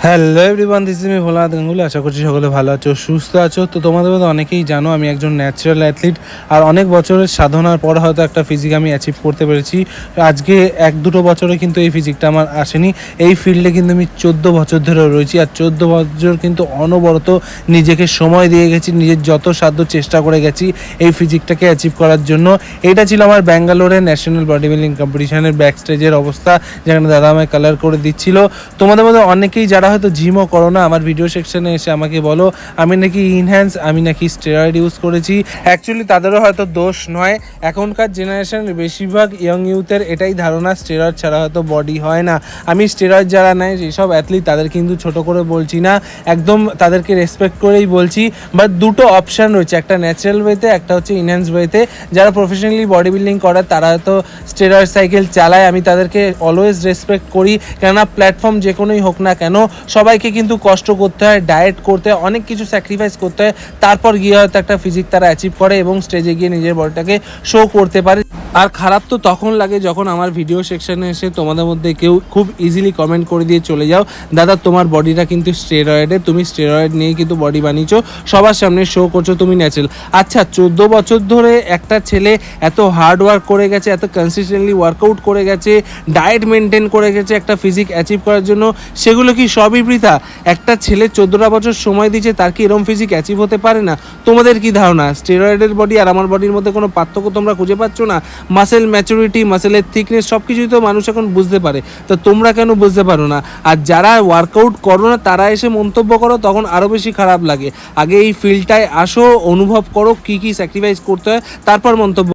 Hello everyone, this is me Bholanath Ganguly. আশা করছি সকলে ভালো আছো, সুস্থ আছো। তো তোমাদের মধ্যে অনেকেই জানো আমি একজন ন্যাচারাল অ্যাথলিট, আর অনেক বছরের সাধনার পর হয়তো একটা ফিজিক আমি অ্যাচিভ করতে পেরেছি। আজকে 1-2 বছরে কিন্তু এই ফিজিকটা আমার আসেনি। এই ফিল্ডে কিন্তু আমি 14 বছর ধরে রয়েছি, আর 14 বছর কিন্তু অনবরত নিজেকে সময় দিয়ে গেছি, নিজের যত সাধ্য চেষ্টা করে গেছি এই ফিজিকটাকে অ্যাচিভ করার জন্য। এটা ছিল আমার ব্যাঙ্গালোরে ন্যাশনাল বডি বিল্ডিং কম্পিটিশনের ব্যাক স্টেজের অবস্থা, যেখানে দাদা আমায় কালার করে দিচ্ছিল। তোমাদের মধ্যে অনেকেই যারা হয়তো জিমও করো না, আমার ভিডিও সেকশনে এসে আমাকে বলো আমি নাকি ইনহ্যান্স, আমি নাকি স্টেরয়েড ইউজ করেছি। অ্যাকচুয়ালি তাদেরও হয়তো দোষ নয়। এখনকার জেনারেশনের বেশিরভাগ ইয়ং ইউথের এটাই ধারণা স্টেরয়েড ছাড়া হয়তো বডি হয় না। আমি স্টেরয়েড যারা নেয় যেসব অ্যাথলিট তাদের কিন্তু ছোট করে বলছি না, একদম তাদেরকে রেসপেক্ট করেই বলছি। বাট দুটো অপশান রয়েছে, একটা ন্যাচারাল ওয়েতে, একটা হচ্ছে ইনহ্যান্স ওয়েতে। যারা প্রফেশনালি বডি বিল্ডিং করে তারা হয়তো স্টেরয়েড সাইকেল চালায়, আমি তাদেরকে অলওয়েজ রেসপেক্ট করি। কেননা প্ল্যাটফর্ম যে কোনোই হোক না কেন, সবাইকে কিন্তু কষ্ট করতে হয়, ডায়েট করতে হয়, অনেক কিছু স্যাক্রিফাইস করতে হয়, তারপর গিয়ে হয়তো একটা ফিজিক তারা অ্যাচিভ করে এবং স্টেজে গিয়ে নিজের বডিটাকে শো করতে পারে। আর খারাপ তো তখন লাগে যখন আমার ভিডিও সেকশনে এসে তোমাদের মধ্যে কেউ খুব ইজিলি কমেন্ট করে দিয়ে চলে যাও, দাদা তোমার বডিটা কিন্তু স্টেরয়েডে, তুমি স্টেরয়েড নিয়ে কিন্তু বডি বানিয়েছো, সবার সামনে শো করছো, তুমি ন্যাচারাল। আচ্ছা, 14 বছর ধরে একটা ছেলে এত হার্ড ওয়ার্ক করে গেছে, এত কনসিস্টেন্টলি ওয়ার্কআউট করে গেছে, ডায়েট মেনটেন করে গেছে একটা ফিজিক অ্যাচিভ করার জন্য, সেগুলো কি সবই বৃথা? একটা ছেলে 14টা বছর সময় দিচ্ছে, তার কি এরকম ফিজিক অ্যাচিভ হতে পারে না? তোমাদের কি ধারণা স্টেরয়েডের বডি আর আমার বডির মধ্যে কোনো পার্থক্য তোমরা খুঁজে পাচ্ছ না? মাসেল ম্যাচুরিটি, মাসেলের থিকনেস সব কিছুই তো মানুষ এখন বুঝতে পারে, তো তোমরা কেন বুঝতে পারো না? আর যারা ওয়ার্কআউট করো না তারা এসে মন্তব্য করো, তখন আরও বেশি খারাপ লাগে। আগে এই ফিল্ডটায় আসো, অনুভব করো কী কী স্যাক্রিফাইস করতে হয়, তারপর মন্তব্য